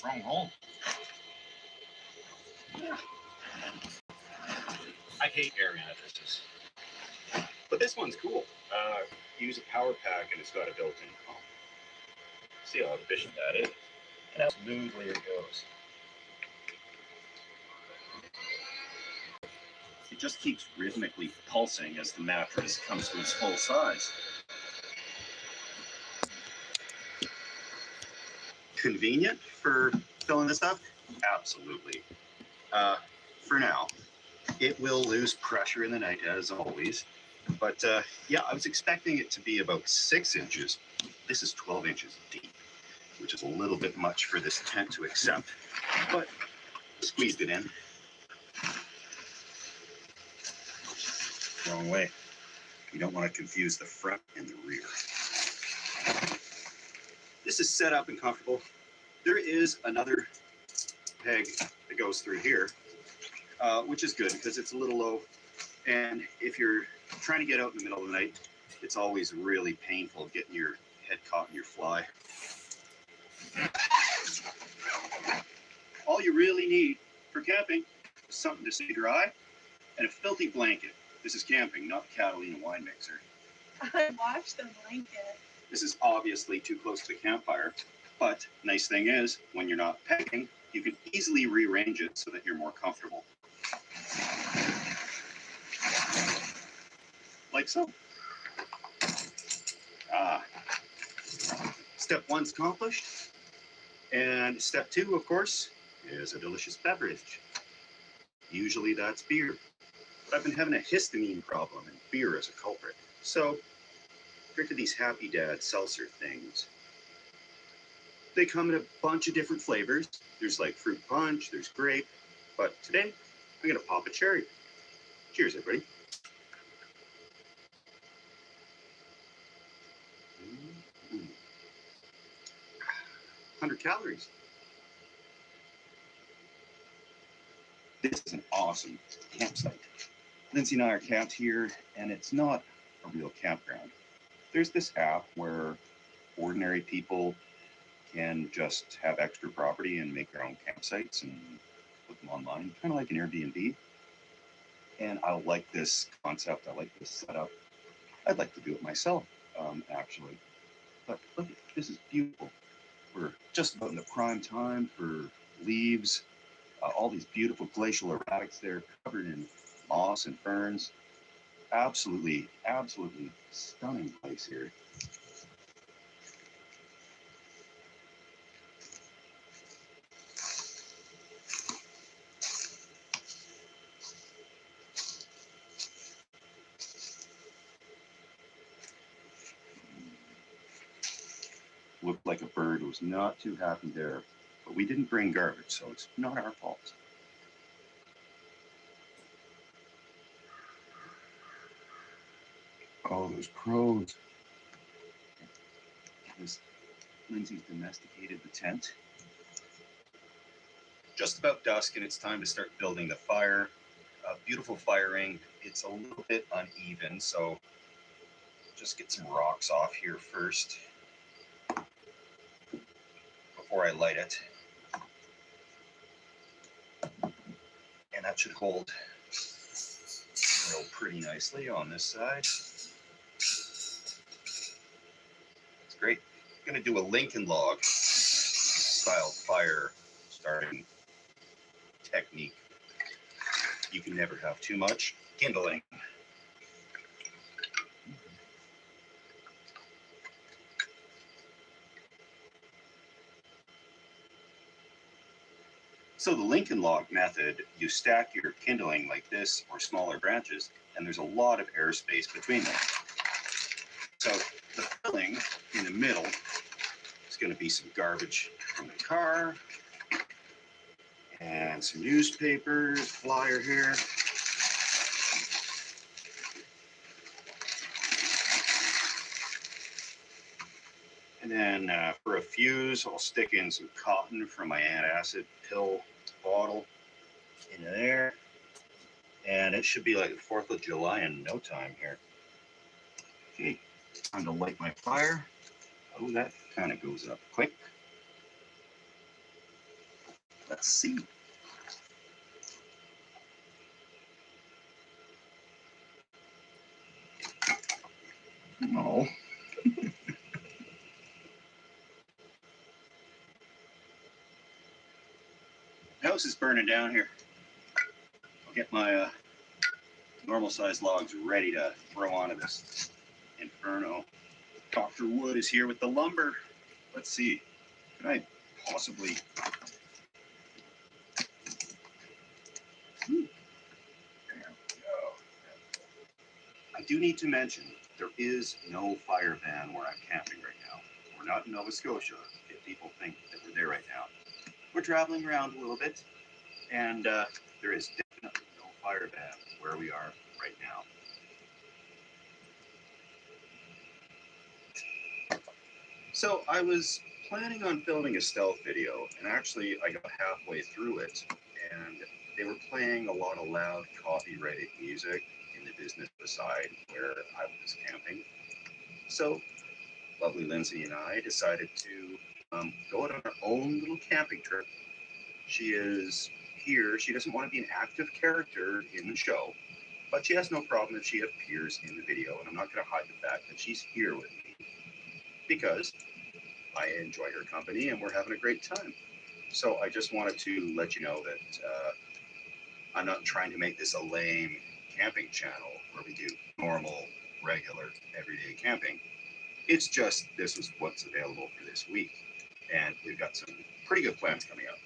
Wrong hole. I hate air mattresses. But this one's cool. Use a power pack and it's got a built-in pump. See how efficient that is? And how smoothly it goes. It just keeps rhythmically pulsing as the mattress comes to its full size. Convenient for filling this up? Absolutely. For now, it will lose pressure in the night as always. But yeah, I was expecting it to be about 6 inches. This is 12 inches deep, which is a little bit much for this tent to accept, but squeezed it in. Wrong way. You don't want to confuse the front and the rear. This is set up and comfortable. There is another peg that goes through here, which is good because it's a little low. And if you're trying to get out in the middle of the night, it's always really painful getting your head caught in your fly. All you really need for camping is something to stay dry and a filthy blanket. This is camping, not the Catalina wine mixer. I watched the blanket. This is obviously too close to the campfire, but nice thing is, when you're not pegging, you can easily rearrange it so that you're more comfortable. Like so. Step 1's accomplished. And step 2, of course, is a delicious beverage. Usually that's beer. But I've been having a histamine problem, and beer is a culprit. So, here to these Happy Dad seltzer things. They come in a bunch of different flavors. There's like fruit punch, there's grape. But today, I'm going to pop a cherry. Cheers, everybody. 100 calories. This is an awesome campsite. Lindsay and I are camped here, and it's not a real campground. There's this app where ordinary people can just have extra property and make their own campsites and put them online, kind of like an Airbnb. And I like this concept. I like this setup. I'd like to do it myself, actually. But look, this is beautiful. We're just about in the prime time for leaves. All these beautiful glacial erratics there covered in moss and ferns. Absolutely, absolutely stunning place here. Looked like a bird was not too happy there, but we didn't bring garbage, so it's not our fault. Oh, those crows. Lindsay's domesticated the tent. Just about dusk, and it's time to start building the fire. Beautiful firing. It's a little bit uneven, so just get some rocks off here first before I light it. And that should hold real pretty nicely on this side. It's great. I'm going to do a Lincoln log style fire starting technique. You can never have too much kindling. So the Lincoln log method, you stack your kindling like this or smaller branches, and there's a lot of airspace between them. So the filling in the middle is going to be some garbage from the car and some newspapers, flyer here. And then for a fuse, I'll stick in some cotton from my antacid pill bottle into there. And it should be like the 4th of July in no time here. Okay, time to light my fire. Oh, that kind of goes up quick. Let's see. Oh. House is burning down here. I'll get my normal sized logs ready to throw onto this inferno. Dr. Wood is here with the lumber. Let's see. Can I possibly... There we go. I do need to mention, there is no fire ban where I'm camping right now. We're not in Nova Scotia, if people think that we're there right now. We're traveling around a little bit, and there is definitely no fire ban where we are right now. So I was planning on filming a stealth video, and actually I got halfway through it, and they were playing a lot of loud copyrighted music in the business beside where I was camping. So lovely Lindsay and I decided to go out on our own little camping trip. She is here. She doesn't want to be an active character in the show, but she has no problem if she appears in the video, and I'm not going to hide the fact that she's here with me because I enjoy her company and we're having a great time. So I just wanted to let you know that I'm not trying to make this a lame camping channel where we do normal, regular, everyday camping. It's just this was what's available for this week. And we've got some pretty good plans coming up.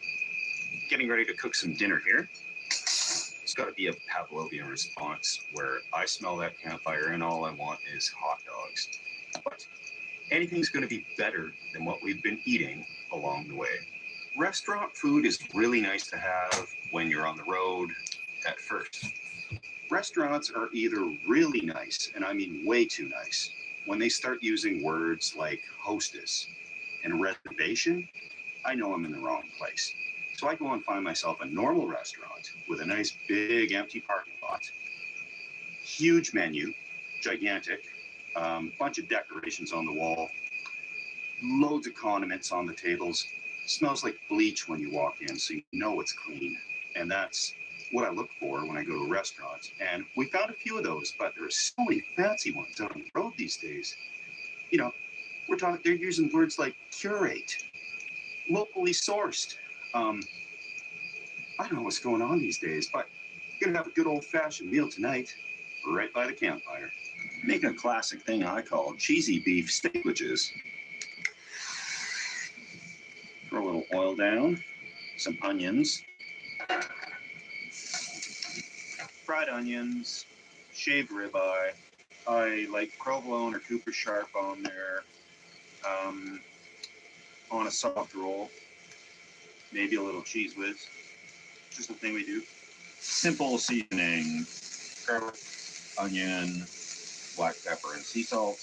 Getting ready to cook some dinner here. It's got to be a Pavlovian response where I smell that campfire and all I want is hot dogs. But anything's going to be better than what we've been eating along the way. Restaurant food is really nice to have when you're on the road at first. Restaurants are either really nice, and I mean way too nice, when they start using words like hostess and reservation. I know I'm in the wrong place. So I go and find myself a normal restaurant with a nice big empty parking lot, huge menu, gigantic, bunch of decorations on the wall, loads of condiments on the tables. Smells like bleach when you walk in, so you know it's clean. And that's what I look for when I go to a restaurant. And we found a few of those, but there are so many fancy ones out on the road these days. You know, they're using words like curate, locally sourced. I don't know what's going on these days, but you're gonna have a good old-fashioned meal tonight, right by the campfire. Making a classic thing I call cheesy beef steakages. Throw a little oil down, some onions, fried onions, shaved ribeye. I like provolone or Cooper Sharp on there, on a soft roll, maybe a little cheese whiz. Just the thing we do. Simple seasoning, garlic, onion, black pepper, and sea salt.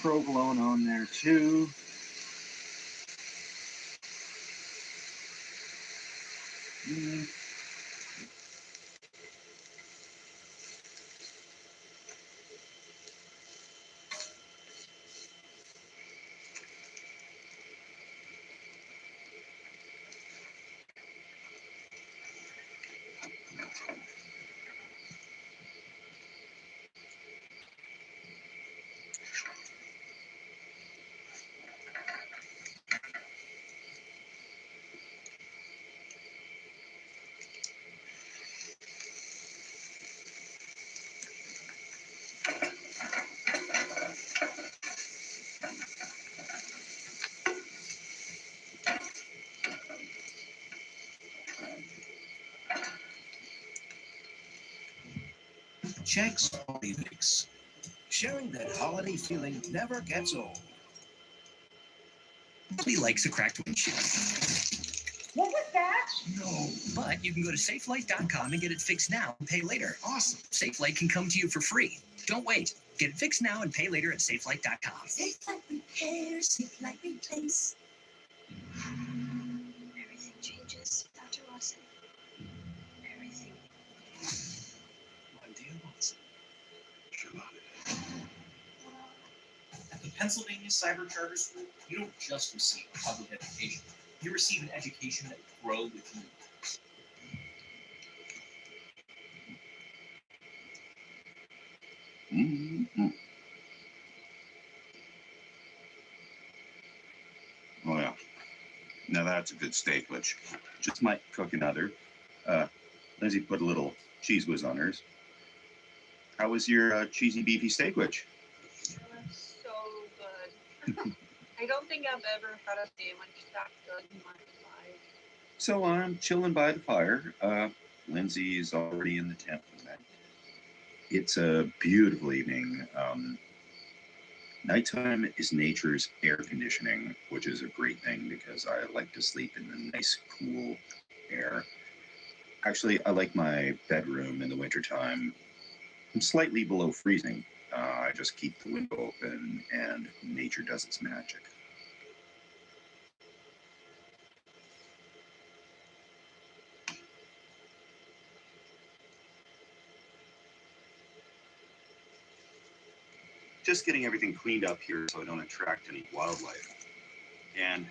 Provolone on there too. Check's Holiday Mix. Sharing that holiday feeling never gets old. Nobody likes a cracked windshield. What was that? No, but you can go to SafeLight.com and get it fixed now and pay later. Awesome. SafeLight can come to you for free. Don't wait. Get it fixed now and pay later at SafeLight.com. SafeLight Repair, SafeLight Replace. Everything changes, Dr. Watson. Everything. One dear Watson. Pennsylvania Cyber Charter School, you don't just receive a public education. You receive an education that will grow with you. Mm-hmm. Oh yeah. Now that's a good steak, which just might cook another. Lindsay put a little cheese whiz on hers. How was your cheesy beefy steak, which? It was so good. I don't think I've ever had a sandwich that good in my life. So I'm chilling by the fire. Lindsay's already in the tent for the night. It's a beautiful evening. Nighttime is nature's air conditioning, which is a great thing because I like to sleep in the nice, cool air. Actually, I like my bedroom in the wintertime. I'm slightly below freezing. I just keep the window open and nature does its magic. Just getting everything cleaned up here so I don't attract any wildlife. And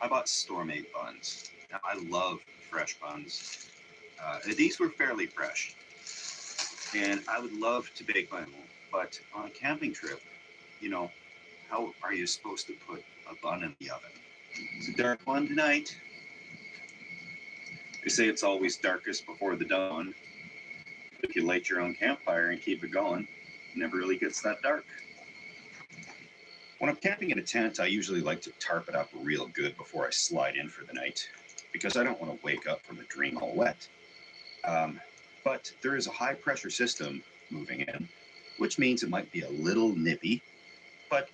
I bought store-made buns. Now, I love fresh buns. These were fairly fresh. And I would love to bake my own, but on a camping trip, you know, how are you supposed to put a bun in the oven? It's a dark one tonight. They say it's always darkest before the dawn. If you light your own campfire and keep it going, it never really gets that dark. When I'm camping in a tent, I usually like to tarp it up real good before I slide in for the night, because I don't want to wake up from a dream all wet. But there is a high pressure system moving in, which means it might be a little nippy, but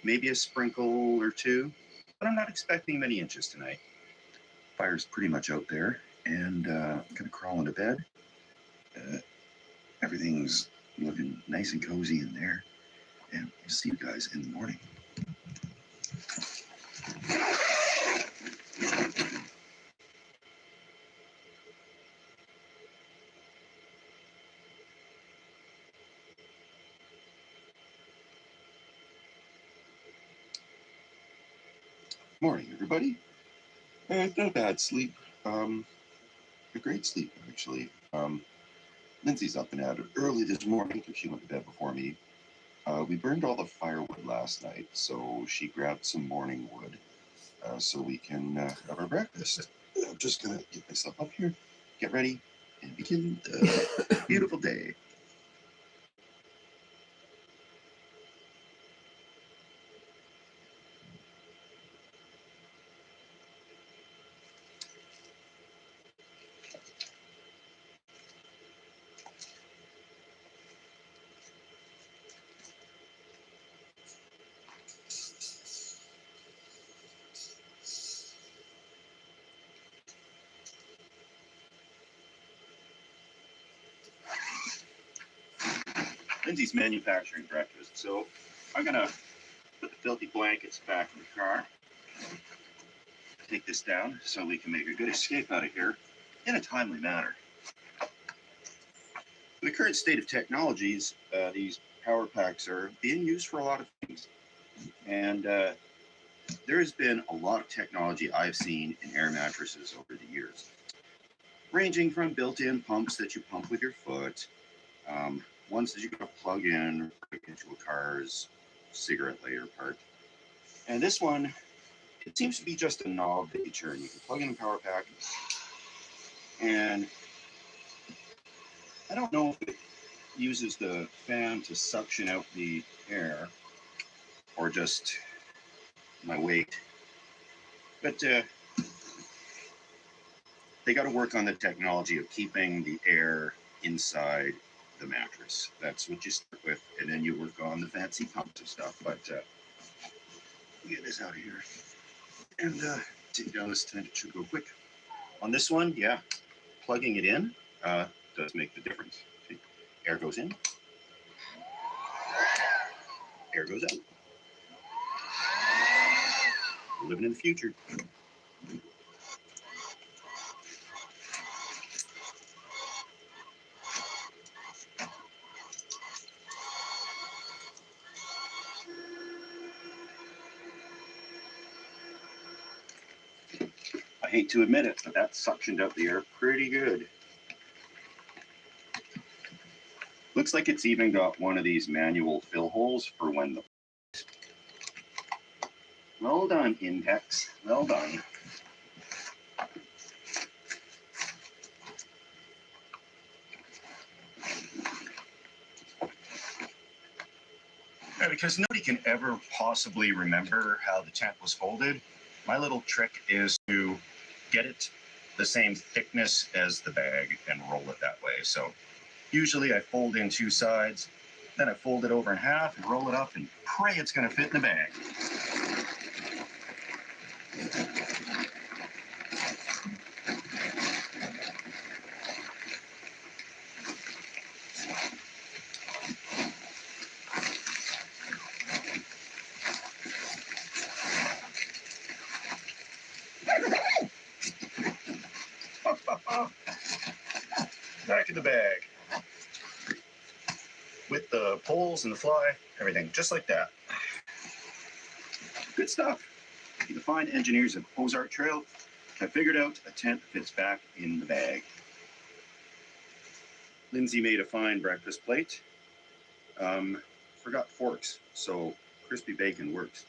maybe a sprinkle or two. But I'm not expecting many inches tonight. Fire's pretty much out there, and I'm gonna crawl into bed. Everything's looking nice and cozy in there, and I'll see you guys in the morning. Morning, everybody. Not a bad sleep. A great sleep, actually. Lindsay's up and at it early this morning because she went to bed before me. We burned all the firewood last night, so she grabbed some morning wood so we can have our breakfast. I'm just going to get myself up here, get ready, and begin the beautiful day. Lindsay's manufacturing breakfast, so I'm gonna put the filthy blankets back in the car, take this down so we can make a good escape out of here in a timely manner. In the current state of technologies, these power packs are being used for a lot of things, and there has been a lot of technology I've seen in air mattresses over the years, ranging from built-in pumps that you pump with your foot, ones that you can plug in into a car's cigarette lighter part. And this one, it seems to be just a knob that you turn. You can plug in a power pack. And I don't know if it uses the fan to suction out the air or just my weight. But they got to work on the technology of keeping the air inside the mattress. That's what you start with, and then you work on the fancy pumps and stuff. But get this out of here and take down this tent. It should go quick. On this one, yeah, plugging it in does make the difference. See, air goes in, air goes out. We're living in the future. hate to admit it, but that suctioned out the air pretty good. Looks like it's even got one of these manual fill holes for when the... Well done, Intex. Well done. Because nobody can ever possibly remember how the tent was folded, my little trick is to get it the same thickness as the bag and roll it that way. So usually I fold in two sides, then I fold it over in half and roll it up and pray it's going to fit in the bag. Back in the bag. With the poles and the fly, everything, just like that. Good stuff. The fine engineers of Ozark Trail have figured out a tent that fits back in the bag. Lindsay made a fine breakfast plate. Forgot forks, so crispy bacon works.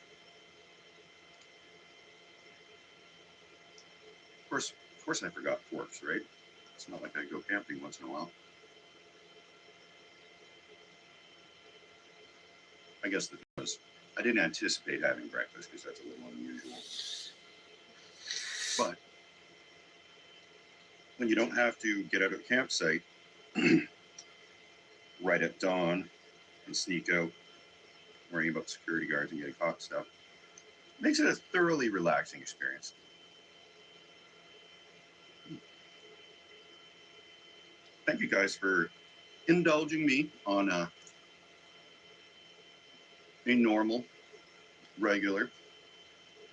Of course I forgot forks, right? It's not like I go camping once in a while. I guess the thing was, I didn't anticipate having breakfast because that's a little unusual. But when you don't have to get out of the campsite right at dawn and sneak out worrying about security guards and getting caught stuff, makes it a thoroughly relaxing experience. Thank you guys for indulging me on a normal, regular,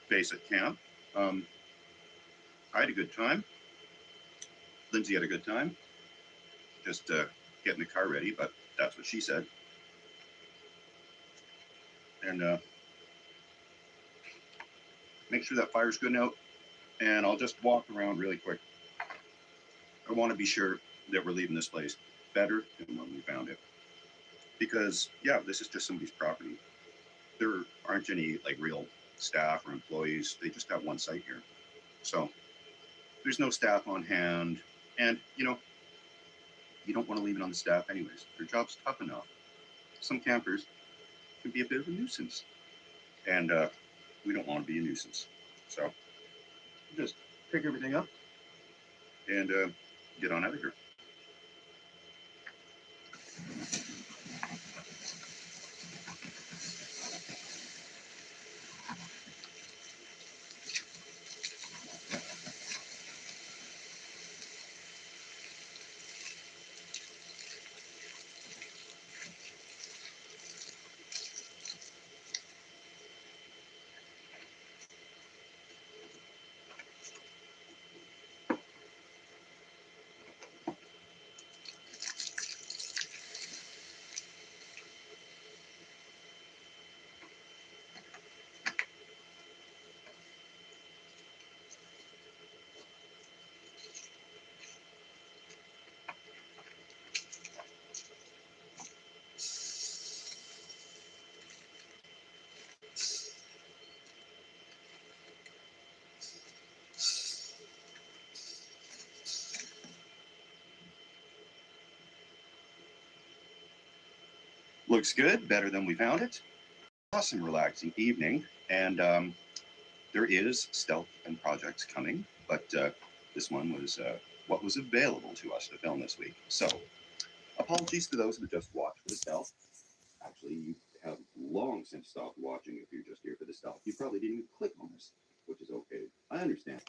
basic camp. I had a good time. Lindsay had a good time. Just getting the car ready, but that's what she said. And make sure that fire's good out. And I'll just walk around really quick. I want to be sure that we're leaving this place better than when we found it. Because, yeah, this is just somebody's property. There aren't any like real staff or employees. They just have one site here. So there's no staff on hand. And, you know, you don't want to leave it on the staff anyways. Their job's tough enough. Some campers can be a bit of a nuisance. And we don't want to be a nuisance. So just pick everything up and get on out of here. Looks good, better than we found it. Awesome, relaxing evening. And there is stealth and projects coming, but this one was what was available to us to film this week. So apologies to those who just watched for the stealth. Actually, you have long since stopped watching if you're just here for the stealth. You probably didn't even click on this, which is okay. I understand.